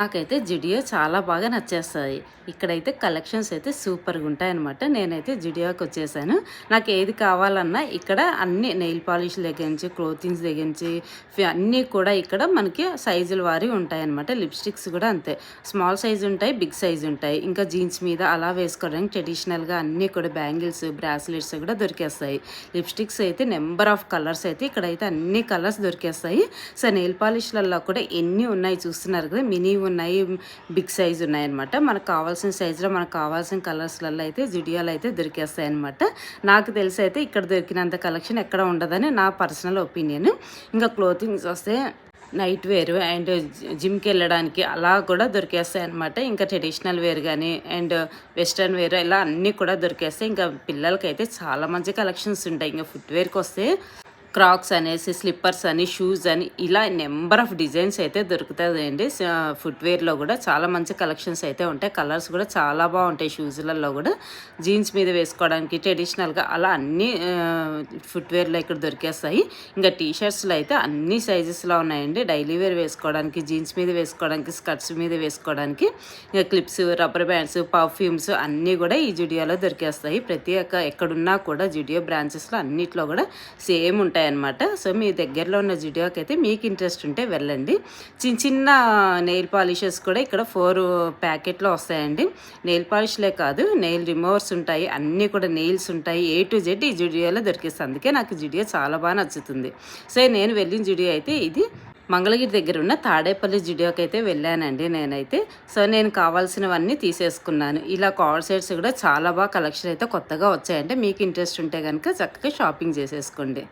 నాకైతే జుడియో చాలా బాగా నచ్చేస్తాయి. ఇక్కడైతే కలెక్షన్స్ అయితే సూపర్‌గా ఉంటాయన్నమాట. నేనైతే జుడియోకి వచ్చేసాను. నాకు ఏది కావాలన్నా ఇక్కడ అన్ని నెయిల్ పాలిష్ దగ్గర నుంచి, క్లోతింగ్స్ దగ్గర నుంచి అన్నీ కూడా ఇక్కడ మనకి సైజుల వారీ ఉంటాయన్నమాట. లిప్‌స్టిక్స్ కూడా అంతే. స్మాల్ సైజ్ ఉంటాయి, బిగ్ సైజ్ ఉంటాయి. ఇంకా జీన్స్ మీద అలా వేసుకోవడానికి ట్రెడిషనల్‌గా అన్నీ కూడా బ్యాంగిల్స్, బ్రాస్లెట్స్ కూడా దొరికేస్తాయి. లిప్‌స్టిక్స్ అయితే నంబర్ ఆఫ్ కలర్స్ అయితే ఇక్కడైతే అన్ని కలర్స్ దొరికేస్తాయి. సో నెయిల్ పాలిష్‌లలో కూడా ఎన్ని ఉన్నాయి చూస్తున్నారు కదా! మినీ ఉన్నాయి, బిగ్ సైజ్ ఉన్నాయన్నమాట. మనకు కావాల్సిన సైజులో మనకు కావాల్సిన కలర్స్లలో అయితే జుడియోలో అయితే దొరికేస్తాయన్నమాట. నాకు తెలిసి అయితే ఇక్కడ దొరికినంత కలెక్షన్ ఎక్కడ ఉండదని నా పర్సనల్ ఒపీనియన్. ఇంకా క్లోతింగ్స్ వస్తే నైట్ వేర్ అండ్ జిమ్కి వెళ్ళడానికి అలా కూడా దొరికేస్తాయి అనమాట. ఇంకా ట్రెడిషనల్ వేర్ కానీ అండ్ వెస్ట్రన్ వేర్ ఇలా అన్నీ కూడా దొరికేస్తాయి. ఇంకా పిల్లలకైతే చాలా మంచి కలెక్షన్స్ ఉంటాయి. ఇంకా ఫుట్వేర్కి వస్తే క్రాక్స్ అనేసి, స్లిప్పర్స్ అని, షూస్ అని ఇలా నెంబర్ ఆఫ్ డిజైన్స్ అయితే దొరుకుతాయండి. ఫుట్వేర్లో కూడా చాలా మంచి కలెక్షన్స్ అయితే ఉంటాయి. కలర్స్ కూడా చాలా బాగుంటాయి. షూస్లలో కూడా జీన్స్ మీద వేసుకోవడానికి ట్రెడిషనల్గా అలా అన్ని ఫుట్వేర్లో ఇక్కడ దొరికేస్తాయి. ఇంకా టీషర్ట్స్లో అయితే అన్ని సైజెస్లో ఉన్నాయండి. డైలీ వేర్ వేసుకోవడానికి, జీన్స్ మీద వేసుకోవడానికి, స్కర్ట్స్ మీద వేసుకోవడానికి, ఇంకా క్లిప్స్, రబ్బర్ బ్యాండ్స్, పర్ఫ్యూమ్స్ అన్నీ కూడా ఈ జుడియోలో దొరికేస్తాయి. ప్రతి ఒక్క ఎక్కడున్నా కూడా జుడియో బ్రాంచెస్లో అన్నిట్లో కూడా సేమ్ ఉంటాయి అన్నమాట. సో మీ దగ్గరలో ఉన్న జుడియోకి అయితే మీకు ఇంట్రెస్ట్ ఉంటే వెళ్ళండి. చిన్న చిన్న నెయిల్ పాలిషెస్ కూడా ఇక్కడ 4 ప్యాకెట్లో వస్తాయండి. నెయిల్ పాలిష్లే కాదు, నెయిల్ రిమూవర్స్ ఉంటాయి, అన్నీ కూడా నెయిల్స్ ఉంటాయి. A to Z ఈ జుడియోలో దొరికిస్తుంది. అందుకే నాకు జుడియో చాలా బాగా నచ్చుతుంది. సో నేను వెళ్ళిన జుడియో అయితే ఇది మంగళగిరి దగ్గర ఉన్న తాడేపల్లి జుడియోకి అయితే వెళ్ళానండి నేనైతే. సో నేను కావాల్సినవన్నీ తీసేసుకున్నాను. ఇలా కార్డ్ సెట్స్ కూడా చాలా బాగా కలెక్షన్ అయితే కొత్తగా వచ్చాయంటే మీకు ఇంట్రెస్ట్ ఉంటే కనుక చక్కగా షాపింగ్ చేసేసుకోండి.